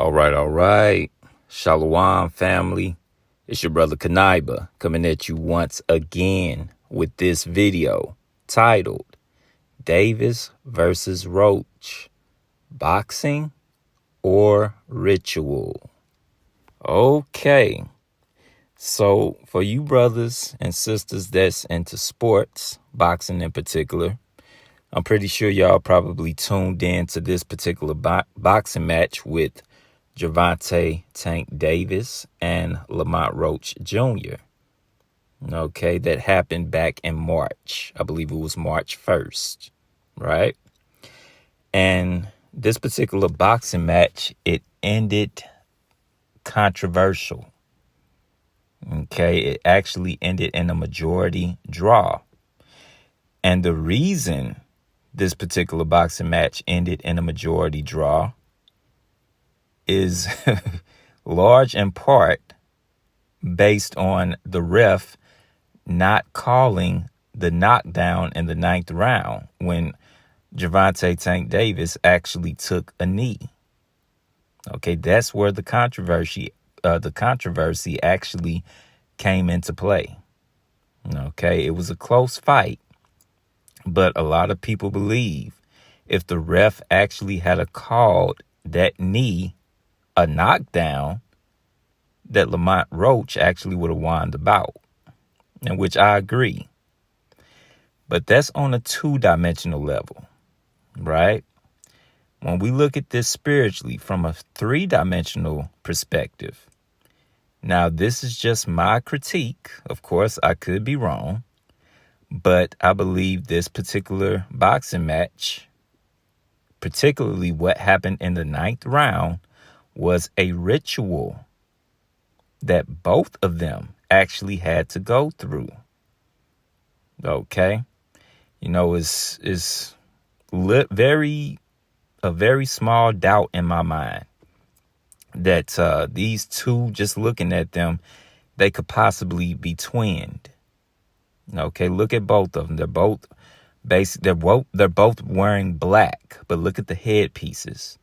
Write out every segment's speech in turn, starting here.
All right. Shalom, family. It's your brother Kanaiba coming at you once again with this video titled Davis versus Roach, Boxing or Ritual? Okay. So for you brothers and sisters that's into sports, boxing in particular, I'm pretty sure y'all probably tuned in to this particular boxing match with Gervonta Tank Davis and Lamont Roach Jr. Okay, that happened back in March. I believe it was March 1st, right? And this particular boxing match, it ended controversial. Okay, it actually ended in a majority draw. And the reason this particular boxing match ended in a majority draw is large in part based on the ref not calling the knockdown in the 9th round when Gervonta Tank Davis actually took a knee. Okay, that's where the controversy actually came into play. Okay, it was a close fight, but a lot of people believe if the ref actually had called that knee a knockdown, that Lamont Roach actually would have won the bout, in which I agree. But that's on a 2-dimensional level, right? When we look at this spiritually from a 3-dimensional perspective, now this is just my critique. Of course, I could be wrong, but I believe this particular boxing match, particularly what happened in the 9th round, was a ritual that both of them actually had to go through. Okay? You know, it's a very small doubt in my mind that these two, just looking at them, they could possibly be twinned. Okay, look at both of them. They're both wearing black, but look at the headpieces.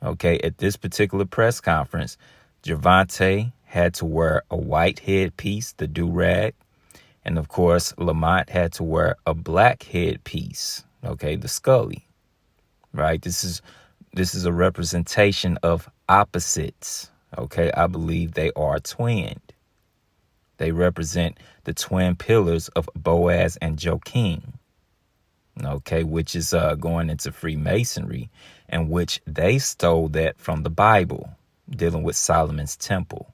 Okay, at this particular press conference, Gervonta had to wear a white headpiece, the do-rag. And of course, Lamont had to wear a black headpiece, okay, the Scully, right? This is a representation of opposites, okay? I believe they are twinned. They represent the twin pillars of Boaz and Joachim, okay, which is going into Freemasonry, and which they stole that from the Bible, dealing with Solomon's temple.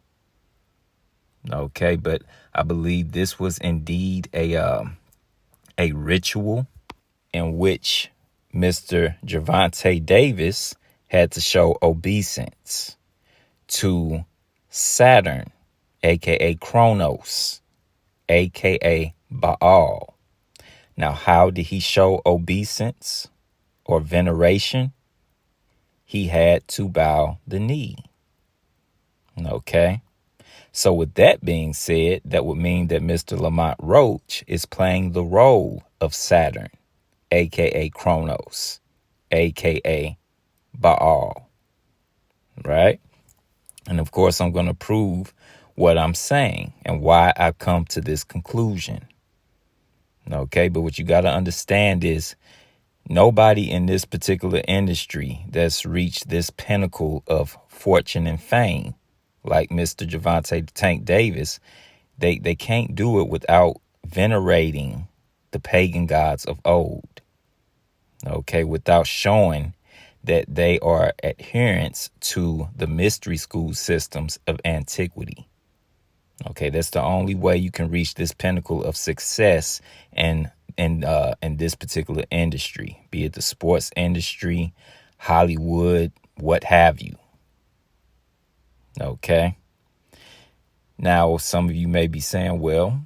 Okay, but I believe this was indeed a ritual in which Mr. Gervonta Davis had to show obeisance to Saturn, a.k.a. Kronos, a.k.a. Baal. Now, how did he show obeisance or veneration? He had to bow the knee. Okay. So with that being said, that would mean that Mr. Lamont Roach is playing the role of Saturn, a.k.a. Kronos, a.k.a. Baal, right? And of course, I'm going to prove what I'm saying and why I've come to this conclusion. Okay, but what you got to understand is nobody in this particular industry that's reached this pinnacle of fortune and fame, like Mr. Gervonta Tank Davis, they can't do it without venerating the pagan gods of old. Okay, without showing that they are adherents to the mystery school systems of antiquity. Okay, that's the only way you can reach this pinnacle of success in this particular industry, be it the sports industry, Hollywood, what have you. Okay. Now, some of you may be saying, well,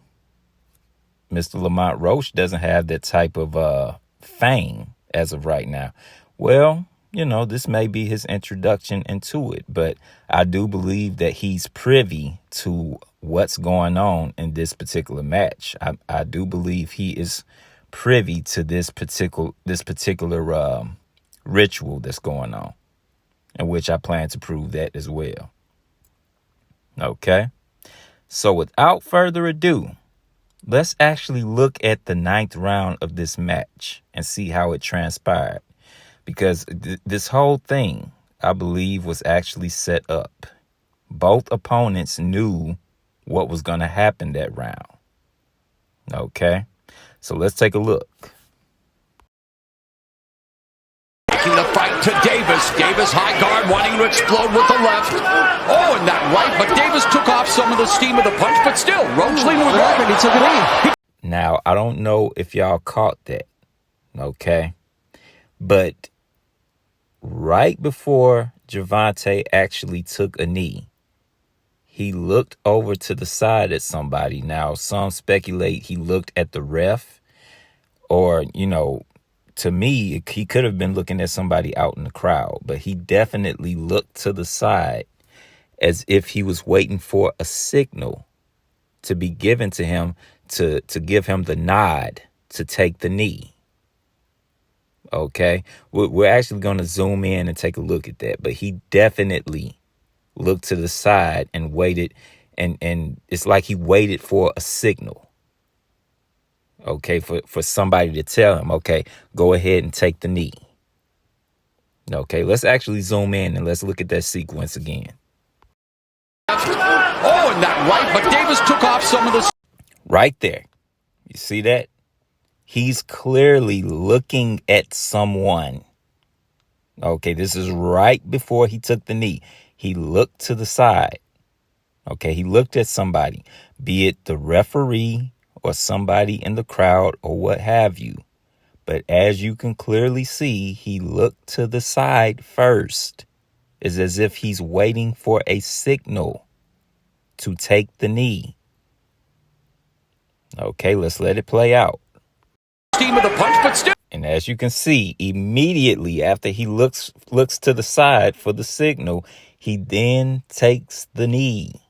Mr. Lamont Roach doesn't have that type of fame as of right now. Well, you know, this may be his introduction into it, but I do believe that he's privy to what's going on in this particular match. I do believe he is privy to this particular ritual that's going on. in which I plan to prove that as well. Okay, so without further ado, let's actually look at the 9th round of this match and see how it transpired. Because this whole thing, I believe, was actually set up. Both opponents knew what was going to happen that round. Okay, so let's take a look. Taking the fight to Davis. Davis high guard, wanting to explode with the left. Oh, and that right, but Davis took off some of the steam of the punch, but still, Roach leading with right, and he took a knee. Now, I don't know if y'all caught that, okay? But right before Gervonta actually took a knee, he looked over to the side at somebody. Now, some speculate he looked at the ref, or, to me, he could have been looking at somebody out in the crowd, but he definitely looked to the side as if he was waiting for a signal to be given to him to give him the nod to take the knee. Okay, we're actually going to zoom in and take a look at that, but he definitely looked to the side and waited, and it's like he waited for a signal. Okay, for somebody to tell him, okay, go ahead and take the knee. Okay, let's actually zoom in and let's look at that sequence again. Oh, and that right, but Davis took off some of the... Right there. You see that? He's clearly looking at someone. Okay, this is right before he took the knee. He looked to the side. Okay, he looked at somebody, be it the referee or somebody in the crowd or what have you. But as you can clearly see, he looked to the side first. It's as if he's waiting for a signal to take the knee. Okay, let's let it play out. Steam of the punch, but still... And as you can see, immediately after he looks to the side for the signal, he then takes the knee.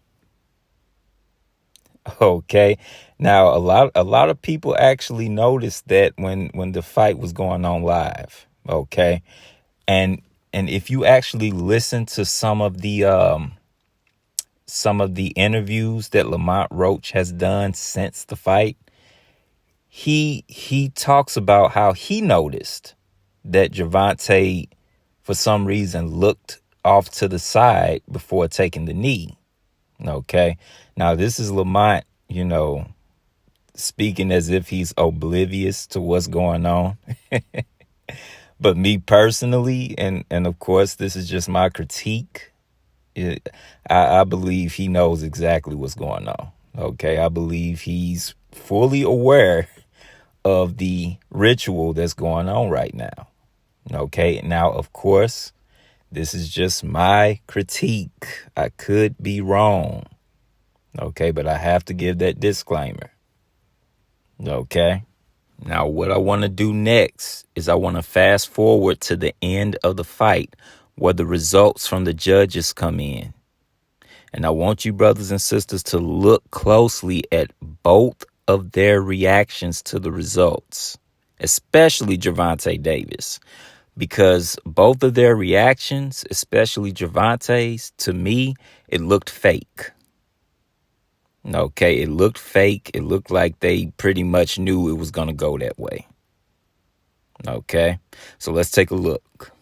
Okay. Now, a lot of people actually noticed that when the fight was going on live. Okay. And if you actually listen to some of the interviews that Lamont Roach has done since the fight, he talks about how he noticed that Gervonta, for some reason, looked off to the side before taking the knee. Okay. Now, this is Lamont, speaking as if he's oblivious to what's going on. But me personally, and of course, this is just my critique, I believe he knows exactly what's going on. Okay. I believe he's fully aware of the ritual that's going on right now. Okay. Now, of course, this is just my critique. I could be wrong. Okay. But I have to give that disclaimer. Okay. Now, what I want to do next is I want to fast forward to the end of the fight where the results from the judges come in. And I want you brothers and sisters to look closely at both of their reactions to the results, especially Gervonta Davis, because both of their reactions, especially Gervonta's, to me, it looked fake. Okay, it looked fake. It looked like they pretty much knew it was going to go that way. Okay, so let's take a look.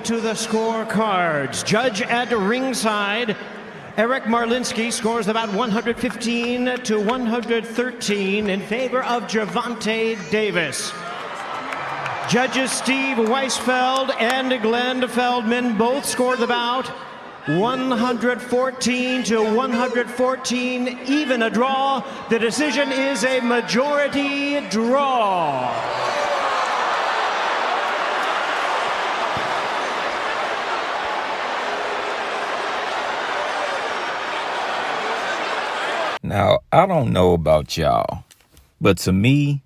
To the scorecards. Judge at ringside, Eric Marlinski scores about 115 to 113 in favor of Gervonta Davis. Judges Steve Weisfeld and Glenn Feldman both scored the bout 114 to 114, even a draw. The decision is a majority draw. Now, I don't know about y'all, but to me,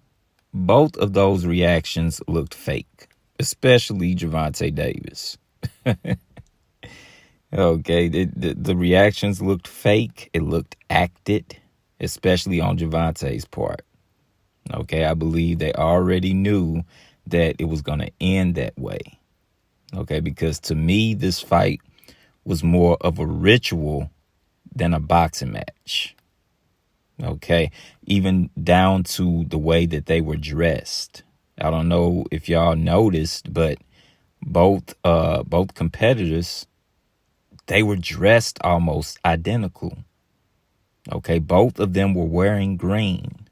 both of those reactions looked fake, especially Gervonta Davis. Okay, the reactions looked fake. It looked acted, especially on Gervonta's part. Okay, I believe they already knew that it was going to end that way. Okay, because to me, this fight was more of a ritual than a boxing match. Okay, even down to the way that they were dressed. I don't know if y'all noticed, but both competitors, they were dressed almost identical. Okay, both of them were wearing green.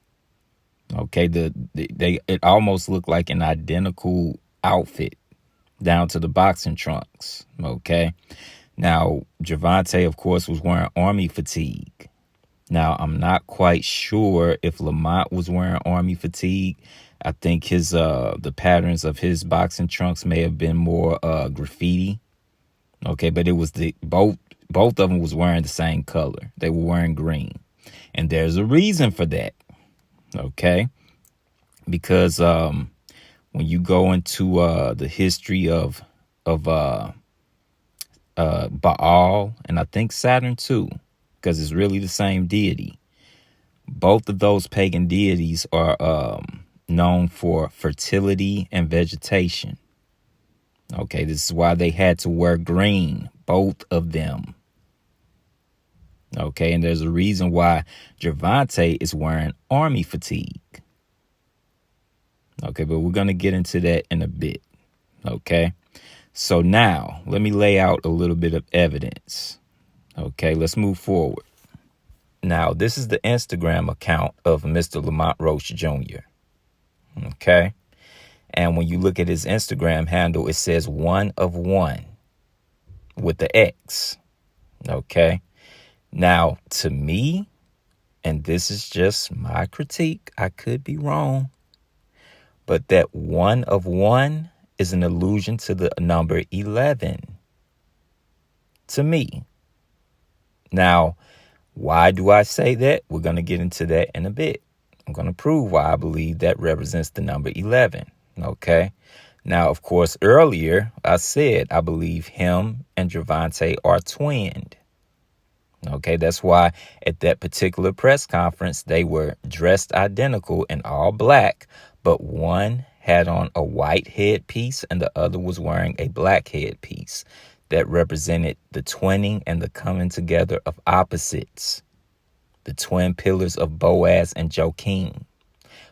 Okay, it almost looked like an identical outfit down to the boxing trunks. Okay, now Gervonta, of course, was wearing army fatigue. Now I'm not quite sure if Lamont was wearing army fatigue. I think his the patterns of his boxing trunks may have been more graffiti. Okay, but it was both of them was wearing the same color. They were wearing green, and there's a reason for that. Okay, because when you go into the history of Baal, and I think Saturn too, because it's really the same deity. Both of those pagan deities are known for fertility and vegetation. Okay, this is why they had to wear green, both of them. Okay, and there's a reason why Gervonta is wearing army fatigue. Okay, but we're going to get into that in a bit. Okay, so now let me lay out a little bit of evidence. Okay, let's move forward. Now, this is the Instagram account of Mr. Lamont Roach Jr. Okay, and when you look at his Instagram handle, it says 1 of 1 with the X. Okay, now to me, and this is just my critique, I could be wrong, but that 1 of 1 is an allusion to the number 11 to me. Now, why do I say that? We're going to get into that in a bit. I'm going to prove why I believe that represents the number 11. Okay. Now, of course, earlier I said I believe him and Gervonta are twinned. Okay, that's why at that particular press conference, they were dressed identical in all black, but one had on a white headpiece and the other was wearing a black headpiece. That represented the twinning and the coming together of opposites, the twin pillars of Boaz and Joachim,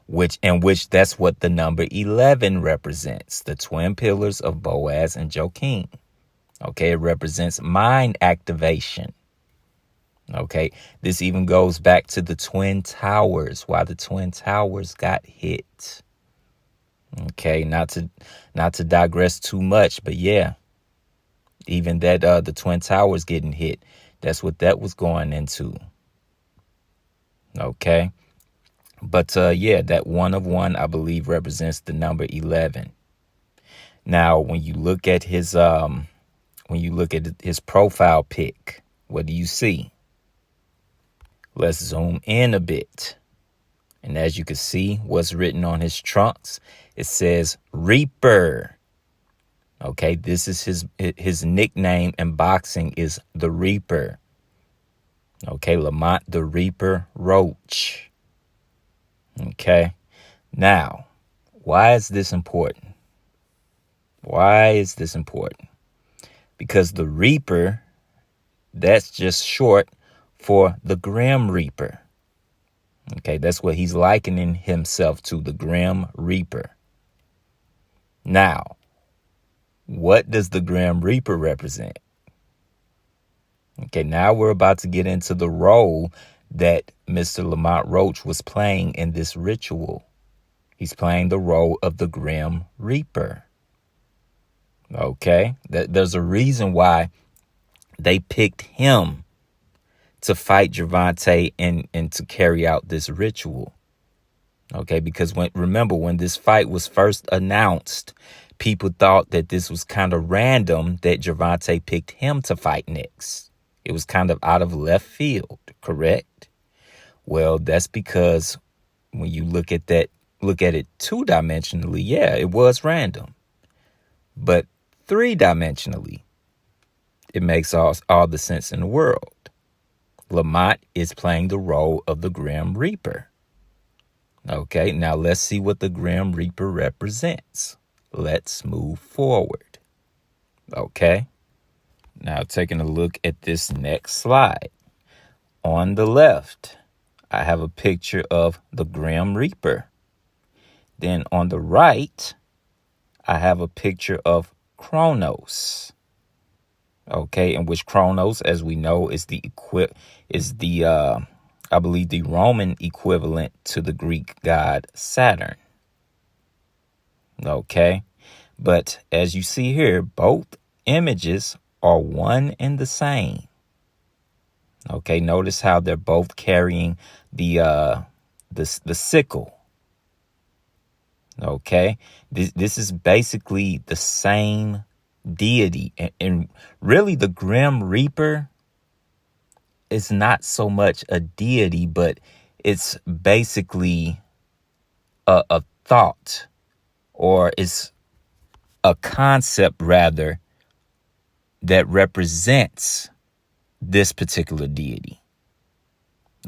which that's what the number 11 represents, the twin pillars of Boaz and Joachim. Okay, it represents mind activation. Okay, this even goes back to the Twin Towers, why the Twin Towers got hit. Okay, not to digress too much, but yeah, even that the Twin Towers getting hit, that's what that was going into. Okay, but yeah, that 1 of 1 I believe represents the number 11. Now, when you look at his profile pic, what do you see? Let's zoom in a bit. And as you can see, what's written on his trunks, it says Reaper. Okay, this is his nickname in boxing is the Reaper. Okay, Lamont the Reaper Roach. Okay, now, why is this important? Why is this important? Because the Reaper, that's just short for the Grim Reaper. Okay, that's what he's likening himself to, the Grim Reaper. Now, what does the Grim Reaper represent? Okay, now we're about to get into the role that Mr. Lamont Roach was playing in this ritual. He's playing the role of the Grim Reaper. Okay, there's a reason why they picked him to fight Gervonta and to carry out this ritual. Okay, because remember when this fight was first announced, people thought that this was kind of random that Gervonta picked him to fight next. It was kind of out of left field, correct? Well, that's because when you look at it two-dimensionally, yeah, it was random. But three-dimensionally, it makes all the sense in the world. Lamont is playing the role of the Grim Reaper. Okay, now let's see what the Grim Reaper represents. Let's move forward. Okay. Now taking a look at this next slide. On the left, I have a picture of the Grim Reaper. Then on the right, I have a picture of Kronos. Okay, in which Kronos, as we know, is I believe the Roman equivalent to the Greek god Saturn. Okay, but as you see here, both images are one and the same. Okay, notice how they're both carrying the sickle. Okay, this is basically the same deity, and really the Grim Reaper is not so much a deity, but it's basically a thought, or it's a concept rather, that represents this particular deity.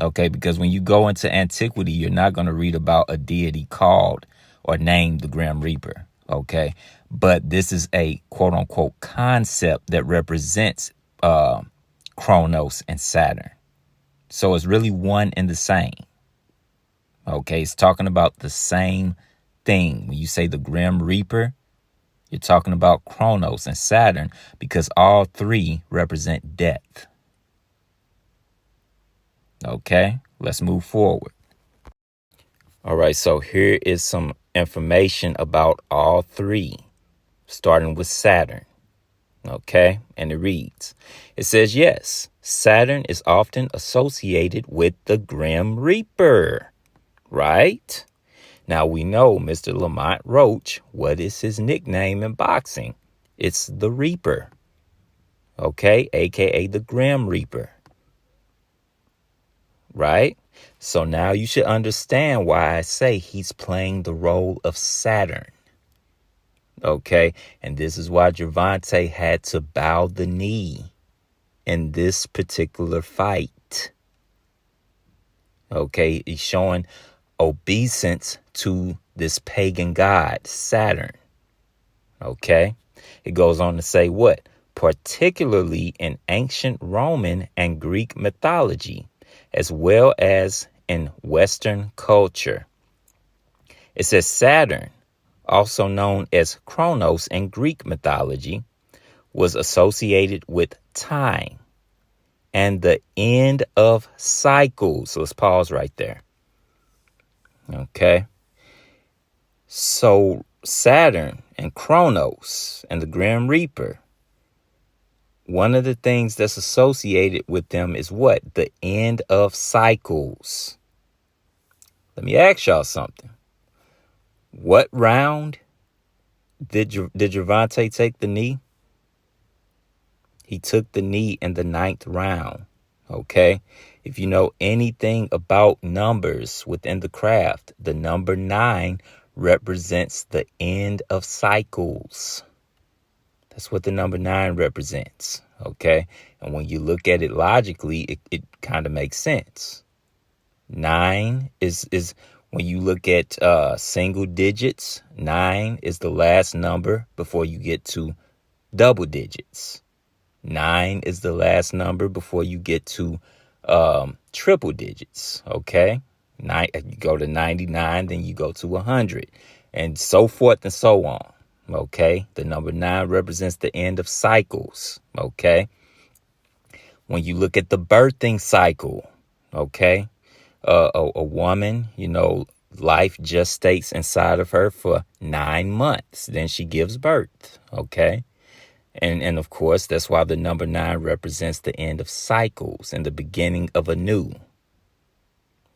Okay, because when you go into antiquity, you're not going to read about a deity called or named the Grim Reaper. Okay, but this is a quote unquote concept that represents Kronos and Saturn. So it's really one and the same. Okay, it's talking about the same thing. When you say the Grim Reaper, you're talking about Kronos and Saturn, because all three represent death. Okay, let's move forward. All right, so here is some information about all three, starting with Saturn. Okay, and it reads, it says, yes, Saturn is often associated with the Grim Reaper, right? Now we know Mr. Lamont Roach, what is his nickname in boxing? It's the Reaper, okay, aka the Grim Reaper, right? So now you should understand why I say he's playing the role of Saturn. Okay, and this is why Gervonta had to bow the knee in this particular fight. Okay, he's showing obeisance to this pagan god, Saturn. Okay, it goes on to say what? Particularly in ancient Roman and Greek mythology, as well as in Western culture. It says Saturn, also known as Kronos in Greek mythology, was associated with time and the end of cycles. So let's pause right there. Okay. So Saturn and Kronos and the Grim Reaper, one of the things that's associated with them is what? The end of cycles. Let me ask y'all something. What round did Gervonta take the knee? He took the knee in the 9th round. Okay. If you know anything about numbers within the craft, the number 9 represents the end of cycles. That's what the number 9 represents. Okay. And when you look at it logically, it kind of makes sense. 9 is when you look at single digits, 9 is the last number before you get to double digits. 9 is the last number before you get to triple digits. Okay. You go to 99, then you go to 100, and so forth and so on. Okay. The number 9 represents the end of cycles. Okay. When you look at the birthing cycle, okay, a woman, life gestates inside of her for 9 months. Then she gives birth. Okay. And of course, that's why the number 9 represents the end of cycles and the beginning of a new.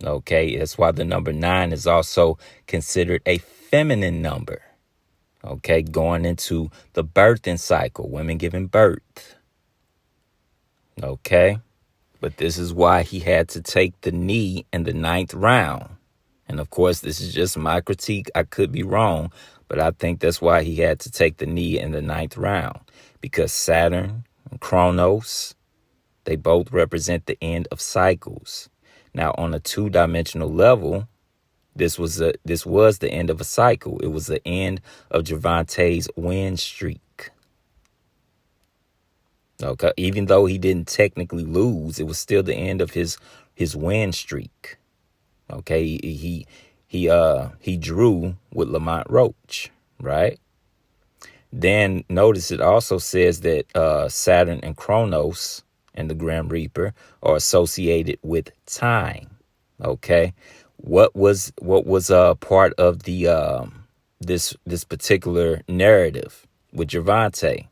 Okay. That's why the number 9 is also considered a feminine number. Okay. Going into the birthing cycle, women giving birth. Okay. But this is why he had to take the knee in the 9th round. And of course, this is just my critique. I could be wrong, but I think that's why he had to take the knee in the 9th round, because Saturn and Kronos, they both represent the end of cycles. Now, on a 2-dimensional level, this was the end of a cycle. It was the end of Gervonta's win streak. Okay, even though he didn't technically lose, it was still the end of his win streak. Okay, he drew with Lamont Roach, right? Then notice it also says that Saturn and Kronos and the Grim Reaper are associated with time. Okay, what was part of the this particular narrative with Gervonta?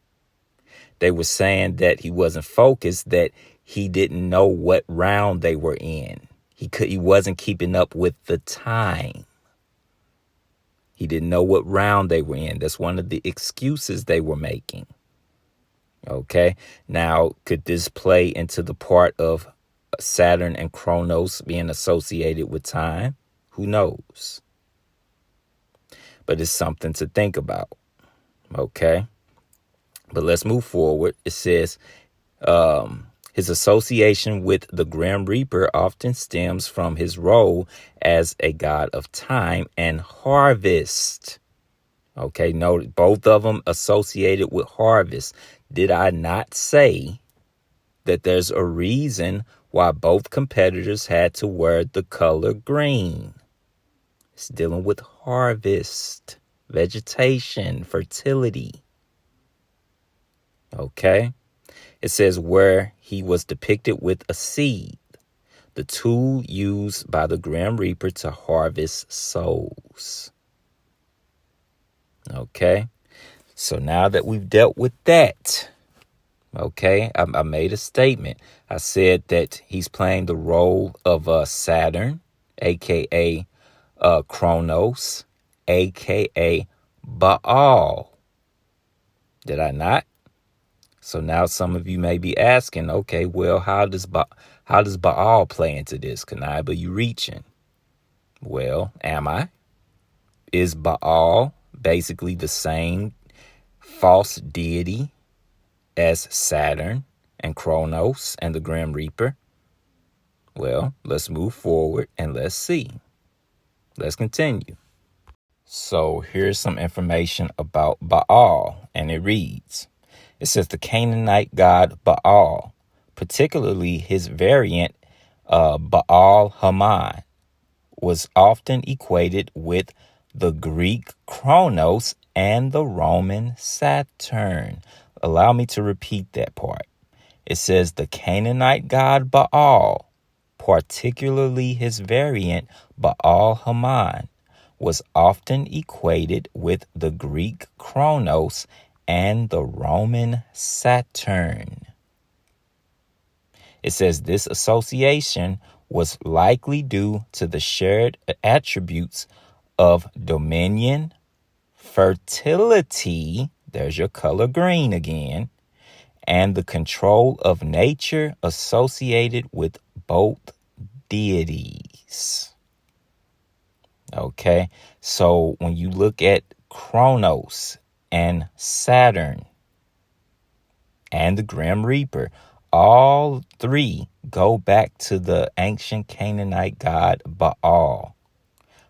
They were saying that he wasn't focused, that he didn't know what round they were in. He wasn't keeping up with the time. He didn't know what round they were in. That's one of the excuses they were making. Okay. Now, could this play into the part of Saturn and Kronos being associated with time? Who knows? But it's something to think about. Okay. But let's move forward. It says, his association with the Grim Reaper often stems from his role as a god of time and harvest. Okay, note both of them associated with harvest. Did I not say that there's a reason why both competitors had to wear the color green? It's dealing with harvest, vegetation, fertility. Okay. It says where he was depicted with a seed, the tool used by the Grim Reaper to harvest souls. Okay. So now that we've dealt with that, okay, I made a statement. I said that he's playing the role of Saturn, a.k.a. Kronos, a.k.a. Baal. Did I not? So now some of you may be asking, okay, well, how does Baal play into this? But you reaching? Well, am I? Is Baal basically the same false deity as Saturn and Kronos and the Grim Reaper? Well, let's move forward and let's see. Let's continue. So here's some information about Baal, and it reads, it says the Canaanite god Baal, particularly his variant Baal Haman, was often equated with the Greek Kronos and the Roman Saturn. Allow me to repeat that part. It says the Canaanite god Baal, particularly his variant Baal Haman, was often equated with the Greek Kronos and the Roman Saturn. It says this association was likely due to the shared attributes of dominion, fertility, there's your color green again, and the control of nature associated with both deities. Okay, so when you look at Kronos and Saturn and the Grim Reaper, all three go back to the ancient Canaanite god Baal,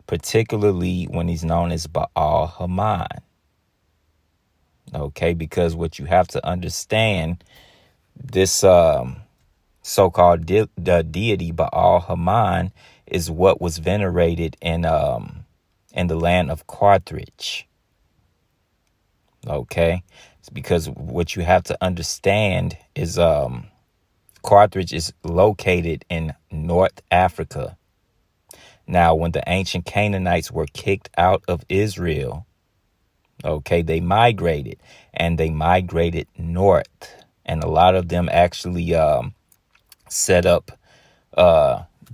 particularly when he's known as Baal Haman. Okay, because what you have to understand, this so-called the deity Baal Haman is what was venerated in the land of Carthage. Okay, it's because what you have to understand is Carthage is located in North Africa. Now, when the ancient Canaanites were kicked out of Israel, okay, they migrated north, and a lot of them actually set up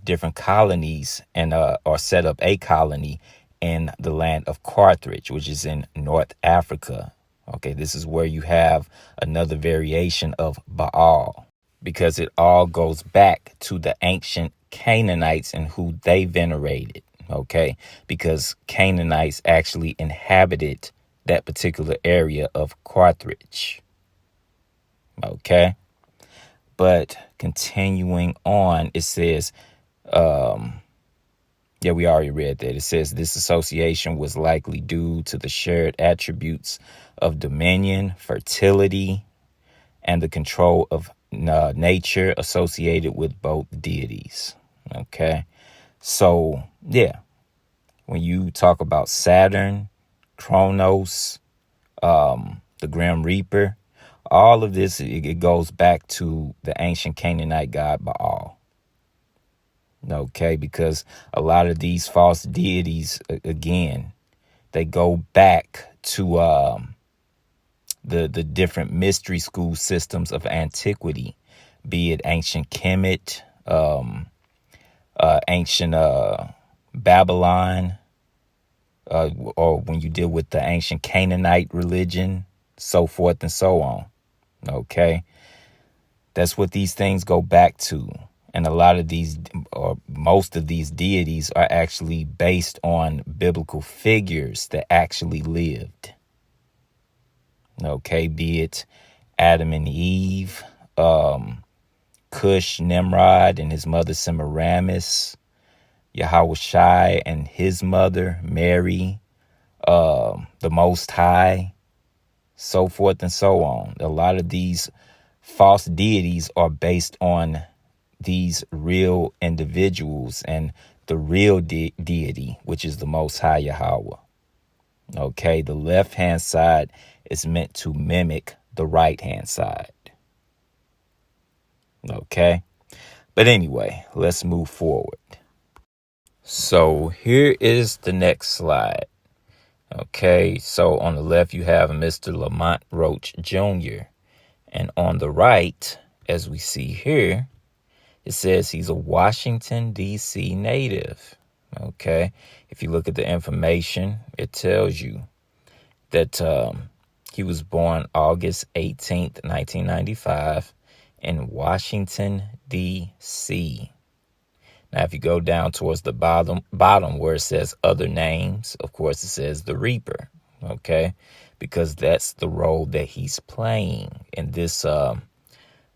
different colonies and or set up a colony in the land of Carthage, which is in North Africa. Okay, this is where you have another variation of Baal, because it all goes back to the ancient Canaanites and who they venerated. Okay, because Canaanites actually inhabited that particular area of Carthage. Okay, but continuing on, it says, we already read that. It says this association was likely due to the shared attributes of dominion, fertility, and the control of nature associated with both deities. Okay. So, yeah, when you talk about Saturn, Kronos, the Grim Reaper, all of this, it goes back to the ancient Canaanite god Baal. Okay, because a lot of these false deities, again, they go back to the different mystery school systems of antiquity, be it ancient Kemet, ancient Babylon, or when you deal with the ancient Canaanite religion, so forth and so on. Okay, that's what these things go back to. And a lot of these, or most of these deities, are actually based on biblical figures that actually lived. Okay, be it Adam and Eve, Cush, Nimrod, and his mother Semiramis, Yahweh Shai and his mother Mary, the Most High, so forth and so on. A lot of these false deities are based on these real individuals and the real deity, which is the Most High Yahweh. Okay, the left-hand side is meant to mimic the right-hand side. Okay, but anyway, let's move forward. So here is the next slide. Okay, so on the left you have Mr. Lamont Roach Jr. And on the right, as we see here, it says he's a Washington, D.C. native. Okay, if you look at the information, it tells you that he was born August 18th, 1995 in Washington, D.C. Now, if you go down towards the bottom where it says other names, of course, it says the Reaper. Okay, because that's the role that he's playing in this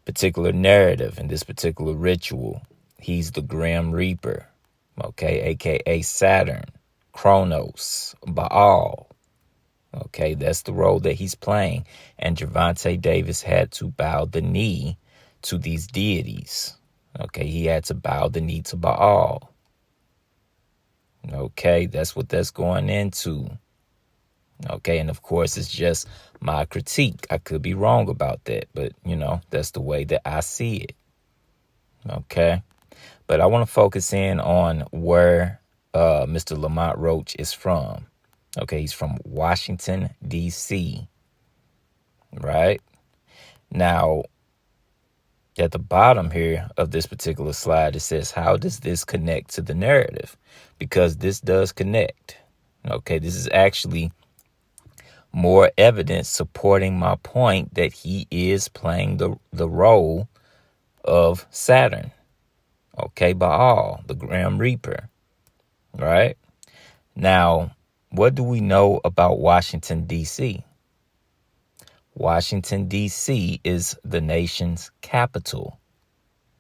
particular narrative, in this particular ritual. He's the Grim Reaper, okay, aka Saturn, Kronos, Baal. Okay, that's the role that he's playing. And Gervonta Davis had to bow the knee to these deities. Okay, he had to bow the knee to Baal. Okay, that's what that's going into. Okay, and of course, it's just my critique. I could be wrong about that, but, that's the way that I see it. Okay, but I want to focus in on where Mr. Lamont Roach is from. Okay, he's from Washington, D.C., right? Now, at the bottom here of this particular slide, it says, how does this connect to the narrative? Because this does connect. Okay, this is actually more evidence supporting my point that he is playing the role of Saturn. Okay, Baal, the Grim Reaper. Right? Now, what do we know about Washington, D.C.? Washington, D.C. is the nation's capital,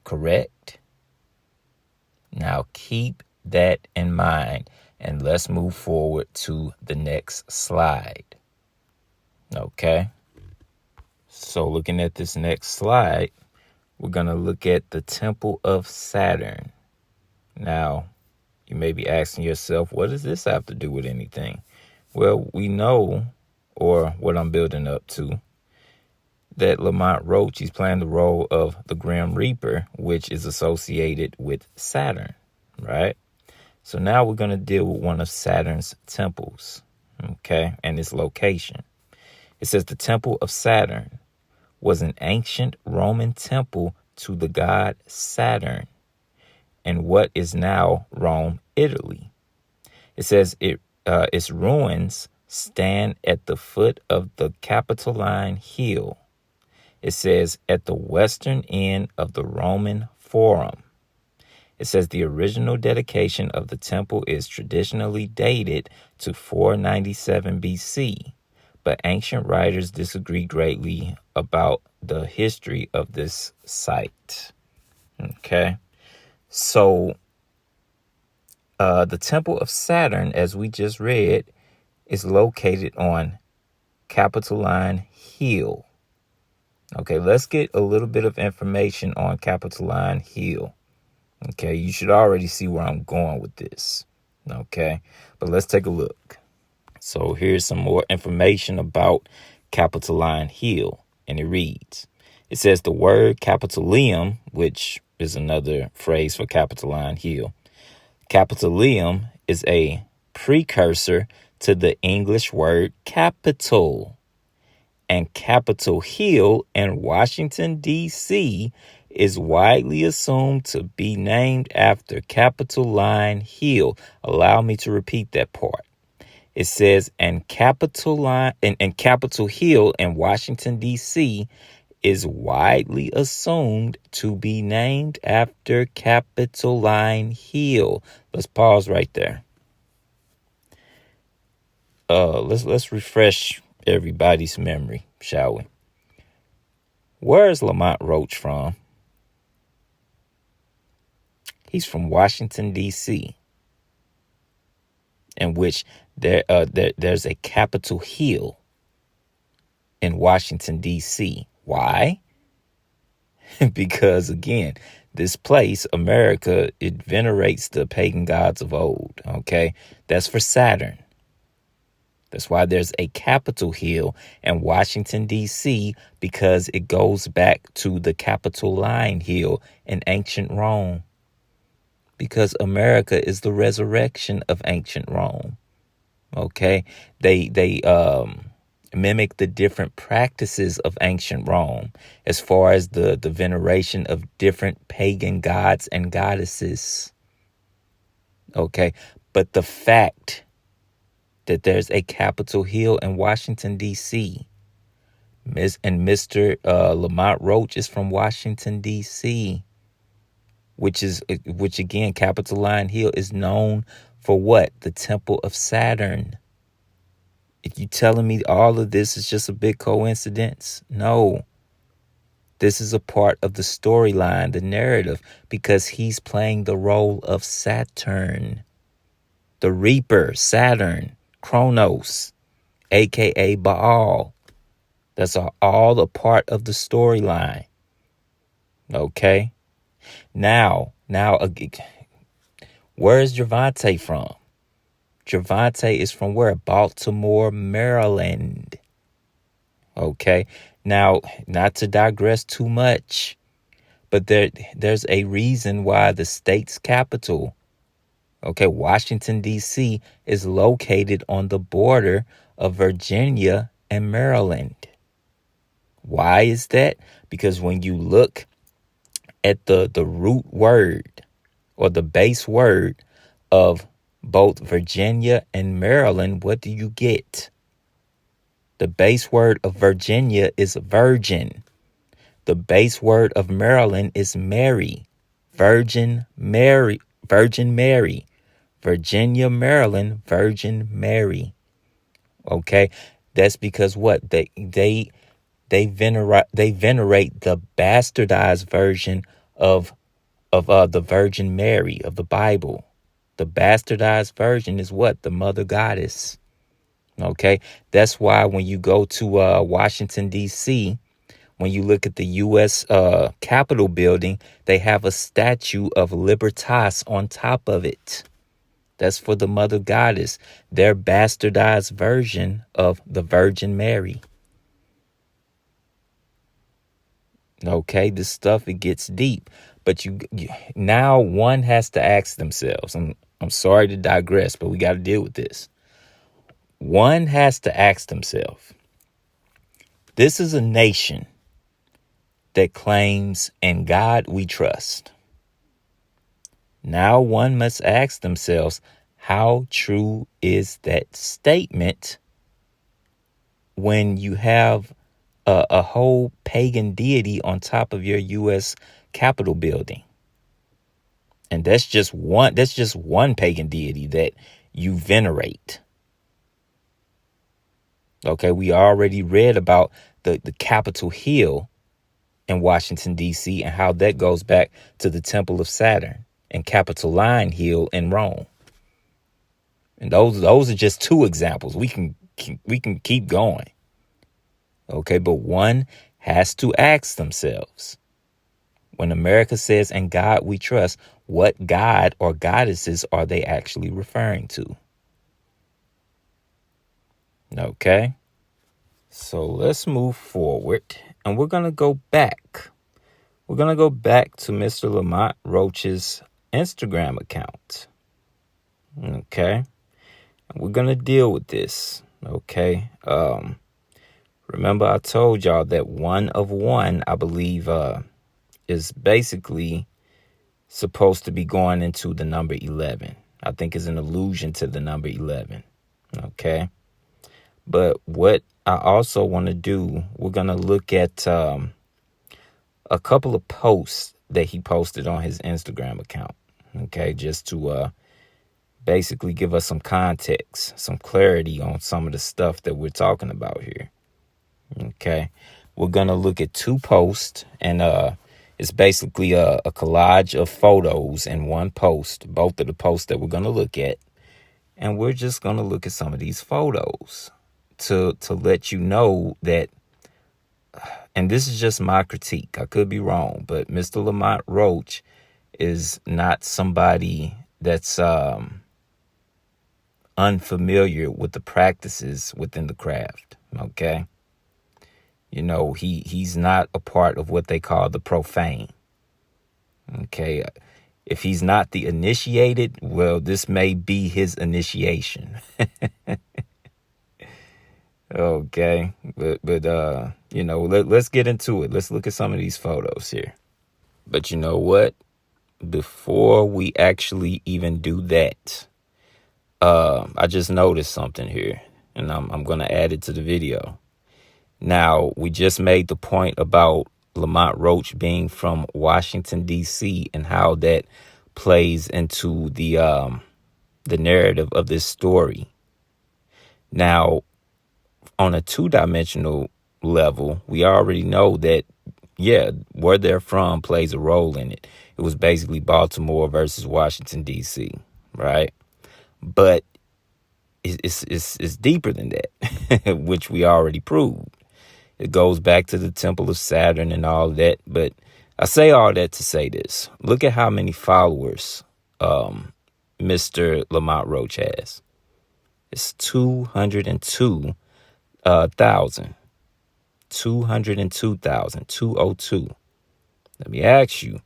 correct? Now, keep that in mind, and let's move forward to the next slide. Okay? So, looking at this next slide, we're going to look at the Temple of Saturn. Now, you may be asking yourself, what does this have to do with anything? Well, we know, or what I'm building up to, that Lamont Roach, he's playing the role of the Grim Reaper, which is associated with Saturn, right? So now we're going to deal with one of Saturn's temples, okay, and its location. It says the Temple of Saturn was an ancient Roman temple to the god Saturn in what is now Rome, Italy. It says its ruins stand at the foot of the Capitoline Hill. It says at the western end of the Roman Forum. It says the original dedication of the temple is traditionally dated to 497 BC, but ancient writers disagree greatly about the history of this site. Okay, so the Temple of Saturn, as we just read, is located on Capitoline Hill. Okay, let's get a little bit of information on Capitoline Hill. Okay, you should already see where I'm going with this. Okay, but let's take a look. So here's some more information about Capitoline Hill, and it reads, it says the word Capitoleum, which is another phrase for Capitoline Hill. Capitoleum is a precursor to the English word capital. And Capitol Hill in Washington, D.C. is widely assumed to be named after Capitoline Hill. Allow me to repeat that part. It says, and Capitol Hill in Washington, D.C. is widely assumed to be named after Capitoline Hill. Let's pause right there. Let's refresh everybody's memory, shall we? Where is Lamont Roach from? He's from Washington, D.C., in which there's a Capitol Hill in Washington, D.C. Why? Because, again, this place, America, it venerates the pagan gods of old, okay? That's for Saturn. That's why there's a Capitol Hill in Washington, D.C., because it goes back to the Capitoline Hill in ancient Rome. Because America is the resurrection of ancient Rome. Okay, they mimic the different practices of ancient Rome as far as the veneration of different pagan gods and goddesses. Okay, but the fact that there's a Capitol Hill in Washington, D.C., and Mr. Lamont Roach is from Washington, D.C., which again, Capitoline Hill is known for what? The Temple of Saturn. If you telling me all of this is just a big coincidence? No. This is a part of the storyline, the narrative, because he's playing the role of Saturn. The Reaper, Saturn, Kronos, aka Baal. That's all a part of the storyline. Okay? Now, where is Javante from? Javante is from where? Baltimore, Maryland. Okay. Now, not to digress too much, but there's a reason why the state's capital, okay, Washington, D.C., is located on the border of Virginia and Maryland. Why is that? Because when you look at the root word or the base word of both Virginia and Maryland, what do you get? The base word of Virginia is virgin. The base word of Maryland is Mary. Virgin Mary. Virginia, Maryland, Virgin Mary. Okay? That's because what? They venerate the bastardized version of the Virgin Mary of the Bible. The bastardized version is what? The Mother Goddess. Okay, that's why when you go to Washington, D.C., when you look at the U.S. Capitol building, they have a statue of Libertas on top of it. That's for the Mother Goddess, their bastardized version of the Virgin Mary. Okay, this stuff, it gets deep. But you now one has to ask themselves, I'm sorry to digress, but we got to deal with this. One has to ask themselves, this is a nation that claims in God we trust. Now one must ask themselves, how true is that statement when you have a whole pagan deity on top of your U.S. Capitol building? And that's just one pagan deity that you venerate. Okay, we already read about the Capitol Hill in Washington, D.C., and how that goes back to the Temple of Saturn and Capitoline Hill in Rome. And those are just two examples. We can keep going. Okay, but one has to ask themselves, when America says, "In God we trust," what god or goddesses are they actually referring to? Okay. So let's move forward, and we're going to go back. We're going to go back to Mr. Lamont Roach's Instagram account. Okay. And we're going to deal with this. Okay. Remember I told y'all that 1 of 1, I believe, is basically supposed to be going into the number 11. I think is an allusion to the number 11. Okay. But what I also want to do, we're going to look at a couple of posts that he posted on his Instagram account. Okay. Just to basically give us some context, some clarity on some of the stuff that we're talking about here. Okay. We're going to look at 2 posts, and it's basically a collage of photos in one post, both of the posts that we're going to look at. And we're just going to look at some of these photos to let you know that, and this is just my critique, I could be wrong, but Mr. Lamont Roach is not somebody that's unfamiliar with the practices within the craft. Okay. You know, he's not a part of what they call the profane. Okay. If he's not the initiated, well, this may be his initiation. Okay. But you know, let's get into it. Let's look at some of these photos here. But you know what? Before we actually even do that, I just noticed something here, and I'm going to add it to the video. Now, we just made the point about Lamont Roach being from Washington, D.C., and how that plays into the narrative of this story. Now, on a 2-dimensional level, we already know that, yeah, where they're from plays a role in it. It was basically Baltimore versus Washington, D.C., right? But it's deeper than that, which we already proved. It goes back to the Temple of Saturn and all that. But I say all that to say this. Look at how many followers Mr. Lamont Roach has. It's 202,000. 202,202. Let me ask you,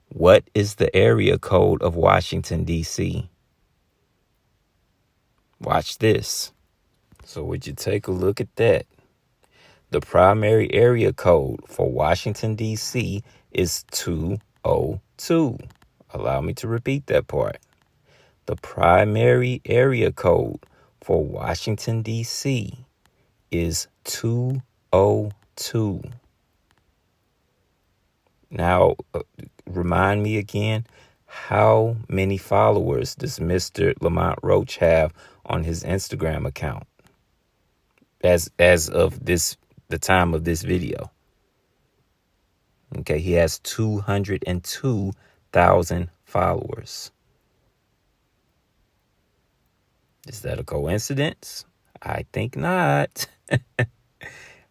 what is the area code of Washington, D.C.? Watch this. So would you take a look at that? The primary area code for Washington, D.C. is 202. Allow me to repeat that part. The primary area code for Washington, D.C. is 202. Now, remind me again, how many followers does Mr. Lamont Roach have on his Instagram account as of the time of this video? Okay, he has 202,000 followers. Is that a coincidence? I think not.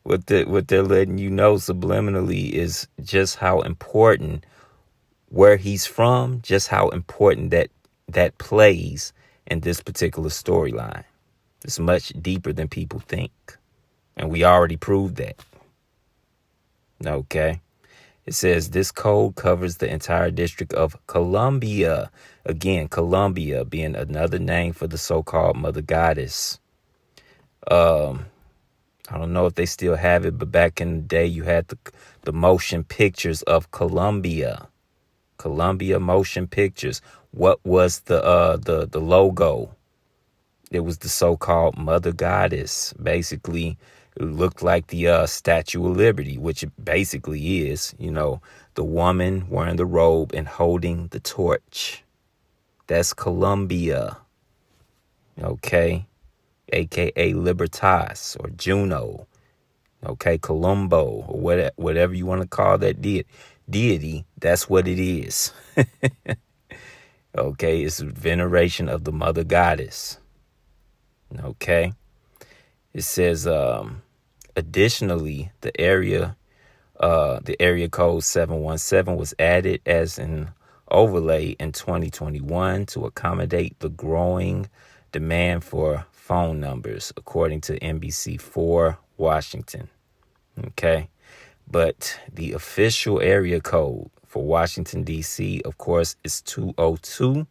What they're letting you know subliminally is just how important where he's from, just how important that plays in this particular storyline. It's much deeper than people think. And we already proved that. Okay. It says this code covers the entire district of Columbia. Again, Columbia being another name for the so-called Mother Goddess. I don't know if they still have it, but back in the day, you had the motion pictures of Columbia. Columbia Motion Pictures. What was the logo? It was the so-called Mother Goddess. Basically, it looked like the Statue of Liberty, which it basically is, you know, the woman wearing the robe and holding the torch. That's Columbia. Okay. AKA Libertas or Juno. Okay. Columbo or whatever you want to call that deity. That's what it is. Okay. It's veneration of the Mother Goddess. Okay. It says, additionally, the area The area code 717 was added as an overlay in 2021 to accommodate the growing demand for phone numbers, according to NBC4 Washington. Okay. But the official area code for Washington, D.C., of course, is 202.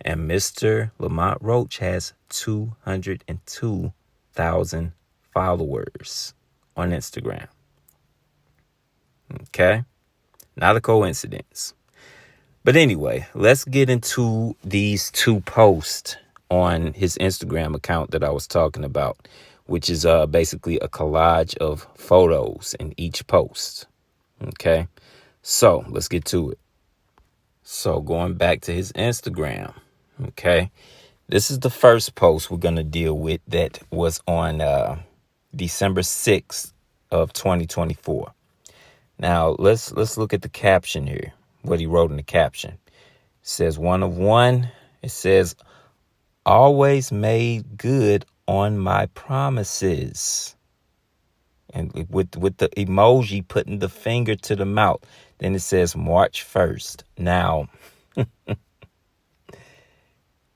And Mr. Lamont Roach has 202,000 followers on Instagram. Okay? Not a coincidence. But anyway, let's get into these two posts on his Instagram account that I was talking about, which is basically a collage of photos in each post. Okay? So let's get to it. So going back to his Instagram. Okay? This is the first post we're going to deal with that was on December 6th of 2024. Now, let's look at the caption here, what he wrote in the caption. It says, one of one. It says, always made good on my promises. And with the emoji putting the finger to the mouth. Then it says March 1st. Now,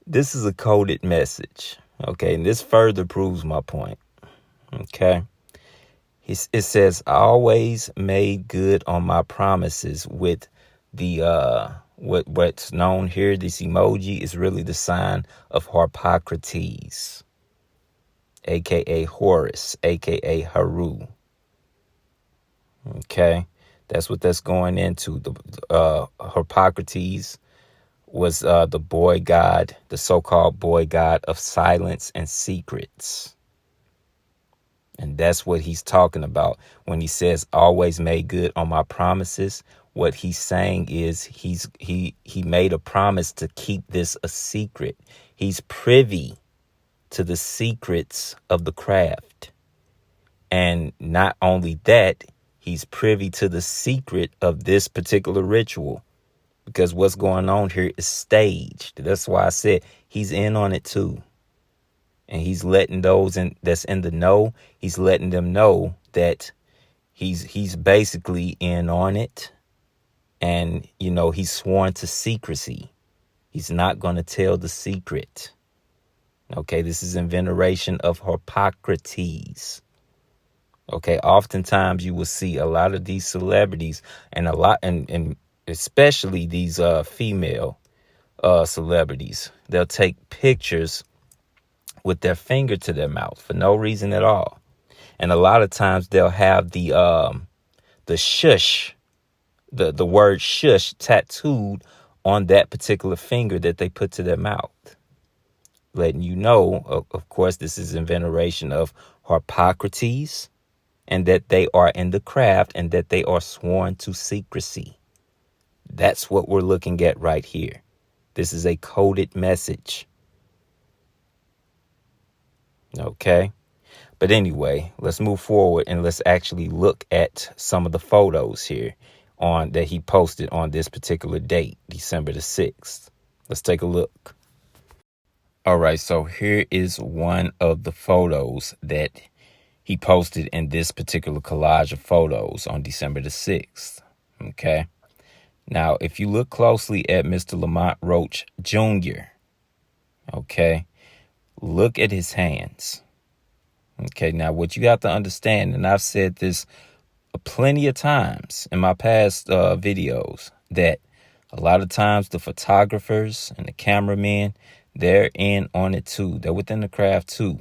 this is a coded message. Okay, and this further proves my point. Okay. It says, I always made good on my promises with the, what's known here, this emoji is really the sign of Harpocrates, a.k.a. Horus, a.k.a. Haru. Okay. That's what that's going into. The Harpocrates was the boy god, the so-called boy god of silence and secrets. And that's what he's talking about when he says always made good on my promises. What he's saying is he made a promise to keep this a secret. He's privy to the secrets of the craft. And not only that, he's privy to the secret of this particular ritual. Because what's going on here is staged. That's why I said he's in on it too. And he's letting those that's in the know, he's letting them know that he's basically in on it. And, you know, he's sworn to secrecy. He's not going to tell the secret. Okay, this is in veneration of Harpocrates. Okay, oftentimes you will see a lot of these celebrities and especially these female celebrities. They'll take pictures with their finger to their mouth for no reason at all. And a lot of times they'll have the shush, the word shush tattooed on that particular finger that they put to their mouth. Letting you know, of course, this is in veneration of Harpocrates and that they are in the craft and that they are sworn to secrecy. That's what we're looking at right here. This is a coded message. Okay. But anyway, let's move forward and let's actually look at some of the photos here that he posted on this particular date, December the 6th. Let's take a look. All right. So here is one of the photos that he posted in this particular collage of photos on December the 6th. Okay. Now, if you look closely at Mr. Lamont Roach Jr., okay, look at his hands. Okay, now what you have to understand, and I've said this plenty of times in my past videos, that a lot of times the photographers and the cameramen, they're in on it too. They're within the craft too.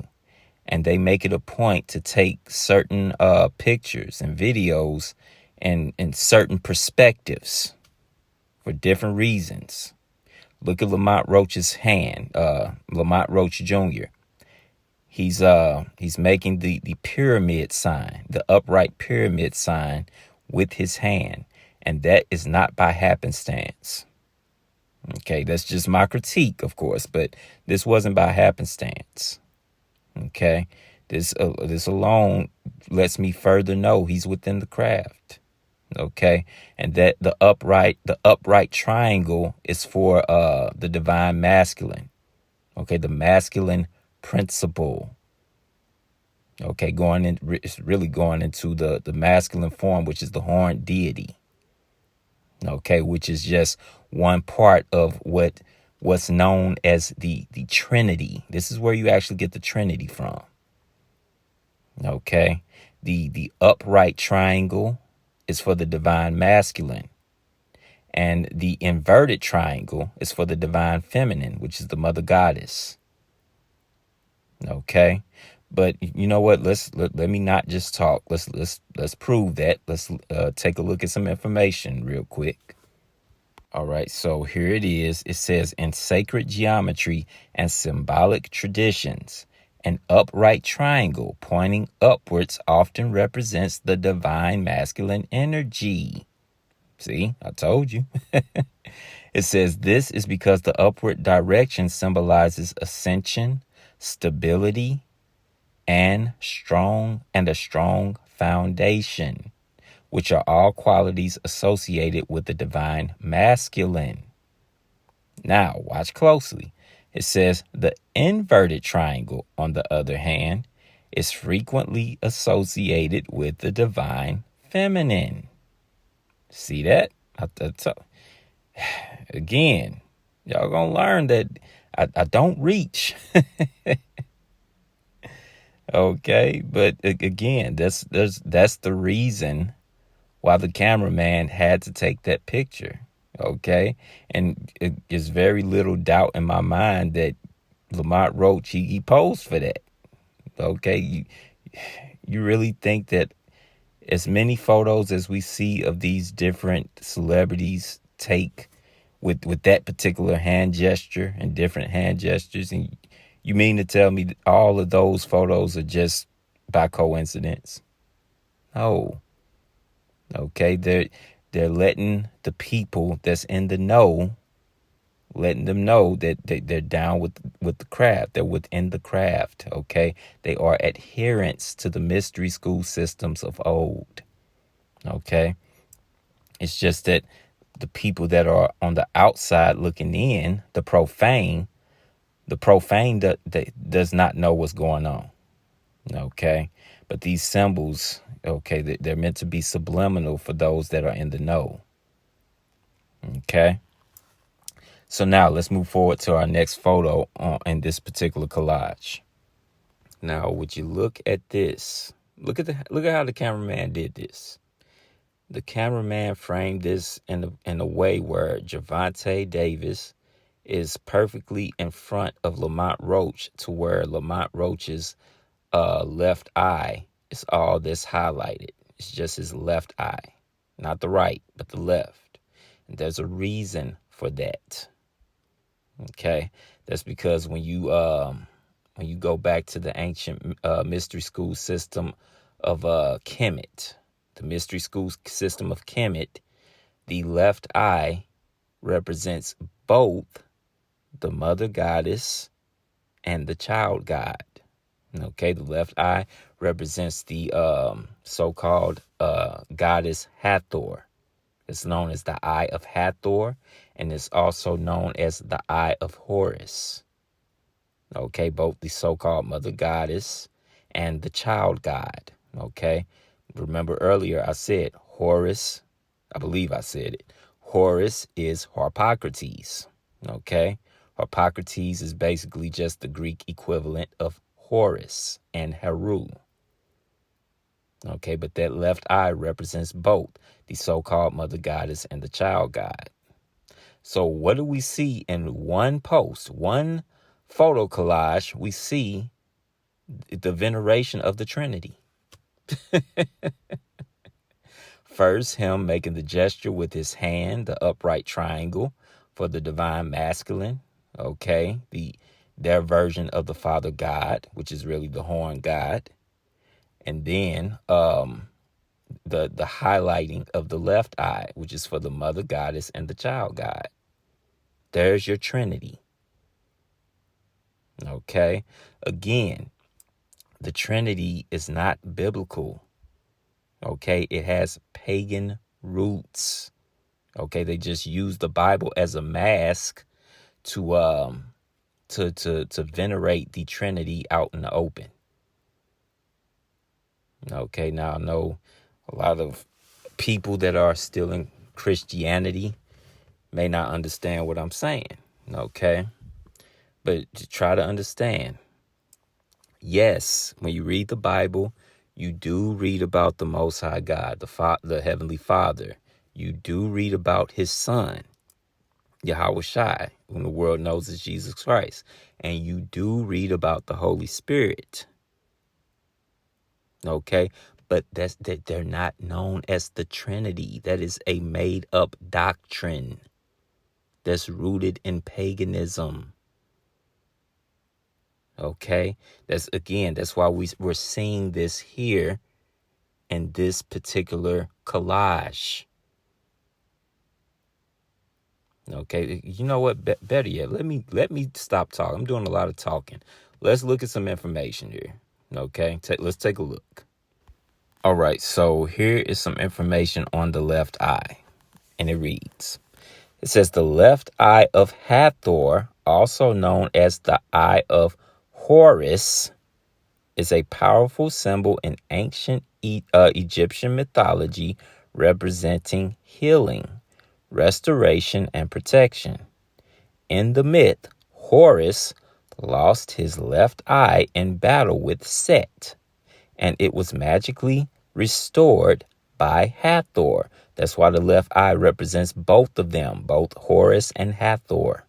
And they make it a point to take certain pictures and videos and certain perspectives for different reasons. Look at Lamont Roach's hand, Lamont Roach Jr. He's making the pyramid sign, the upright pyramid sign with his hand. And that is not by happenstance. Okay, that's just my critique, of course, but this wasn't by happenstance. Okay, this alone lets me further know he's within the craft. Okay, and that the upright triangle is for the divine masculine. Okay, the masculine principle. Okay, it's really going into the masculine form, which is the horned deity. Okay, which is just one part of what's known as the Trinity. This is where you actually get the Trinity from. Okay, the upright triangle is for the divine masculine, and the inverted triangle is for the divine feminine, which is the mother goddess. Okay, but you know what? Let me not just talk. Let's prove that. Let's take a look at some information real quick. All right, so here it is. It says, in sacred geometry and symbolic traditions, an upright triangle pointing upwards often represents the divine masculine energy. See, I told you. It says this is because the upward direction symbolizes ascension, stability, and a strong foundation, which are all qualities associated with the divine masculine. Now, watch closely. It says the inverted triangle, on the other hand, is frequently associated with the divine feminine. See that? Again, y'all gonna learn that I don't reach. Okay, but again, that's the reason why the cameraman had to take that picture. Okay, and it is very little doubt in my mind that Lamont Roach he posed for that. Okay, you really think that as many photos as we see of these different celebrities take with that particular hand gesture and different hand gestures, and you mean to tell me that all of those photos are just by coincidence? No. Okay, they're letting the people that's in the know, letting them know that they're down with the craft. They're within the craft. Okay, they are adherents to the mystery school systems of old. Okay, it's just that the people that are on the outside looking in, the profane that does not know what's going on. Okay, but these symbols, okay, they're meant to be subliminal for those that are in the know. Okay, so now let's move forward to our next photo in this particular collage. Now, would you look at this? Look at how the cameraman did this. The cameraman framed this in a way where Gervonta Davis is perfectly in front of Lamont Roach, to where Lamont Roach's left eye is all this highlighted. It's just his left eye, not the right, but the left. And there's a reason for that. Okay, that's because when you go back to the ancient mystery school system of Kemet, the mystery school system of Kemet, the left eye represents both the mother goddess and the child god. Okay, the left eye represents the so-called goddess Hathor. It's known as the Eye of Hathor, and it's also known as the Eye of Horus. Okay, both the so-called mother goddess and the child god. Okay, remember earlier I said Horus, I believe I said it. Horus is Harpocrates. Okay, Harpocrates is basically just the Greek equivalent of Horus and Heru. Okay, but that left eye represents both the so-called mother goddess and the child god. So what do we see in one post, one photo collage? We see the veneration of the Trinity. First, him making the gesture with his hand, the upright triangle, for the divine masculine. Okay, their version of the Father God, which is really the horn God. And then the highlighting of the left eye, which is for the mother goddess and the child god. There's your Trinity. Okay, again, the Trinity is not biblical. Okay, it has pagan roots. Okay, they just use the Bible as a mask to venerate the Trinity out in the open. Okay, now I know a lot of people that are still in Christianity may not understand what I'm saying. Okay, but to try to understand. Yes, when you read the Bible, you do read about the Most High God, the Heavenly Father. You do read about His Son, Yahweh Shai, whom the world knows as Jesus Christ. And you do read about the Holy Spirit. Okay, but that they're not known as the Trinity. That is a made-up doctrine that's rooted in paganism. Okay, that's why we're seeing this here in this particular collage. Okay, you know what? Better yet, let me stop talking. I'm doing a lot of talking. Let's look at some information here. Okay, let's take a look. All right, so here is some information on the left eye, and it reads. It says the left eye of Hathor, also known as the eye of Horus, is a powerful symbol in ancient Egyptian mythology representing healing, restoration, and protection. In the myth, Horus lost his left eye in battle with Set, and it was magically restored by Hathor. That's why the left eye represents both of them, both Horus and Hathor.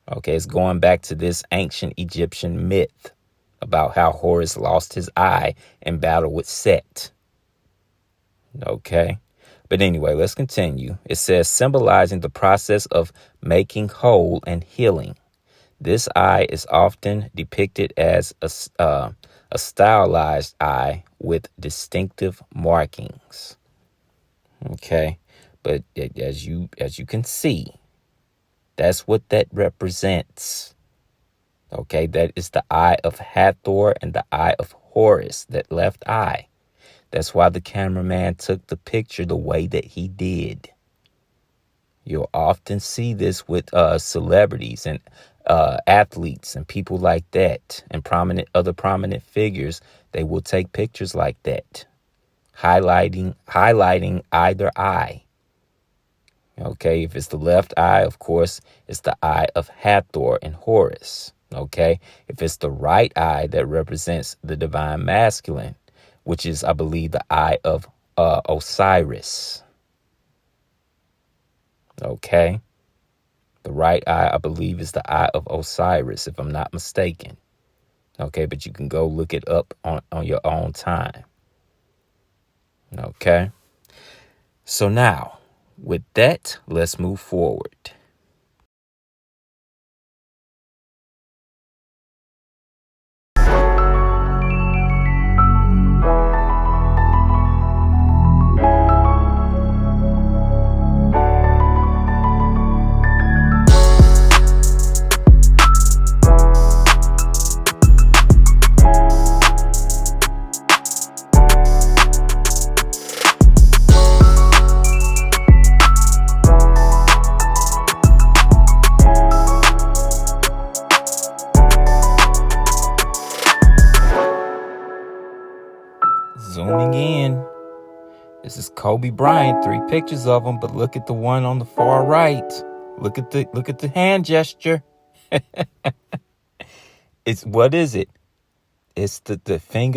Okay, it's going back to this ancient Egyptian myth about how Horus lost his eye in battle with Set. Okay, but anyway, let's continue. It says, symbolizing the process of making whole and healing. This eye is often depicted as a stylized eye with distinctive markings. Okay, but as you can see, that's what that represents. Okay, that is the eye of Hathor and the eye of Horus, that left eye. That's why the cameraman took the picture the way that he did. You'll often see this with celebrities and athletes and people like that, and other prominent figures. They will take pictures like that, highlighting either eye. Okay, if it's the left eye, of course, it's the eye of Hathor and Horus. Okay, if it's the right eye, that represents the divine masculine, which is, I believe, the eye of Osiris. Okay, the right eye, I believe, is the eye of Osiris, if I'm not mistaken. Okay, but you can go look it up on your own time. Okay, so now, with that, let's move forward. Zooming in. This is Kobe Bryant, 3 pictures of him, but look at the one on the far right. Look at the hand gesture. What is it? It's the finger.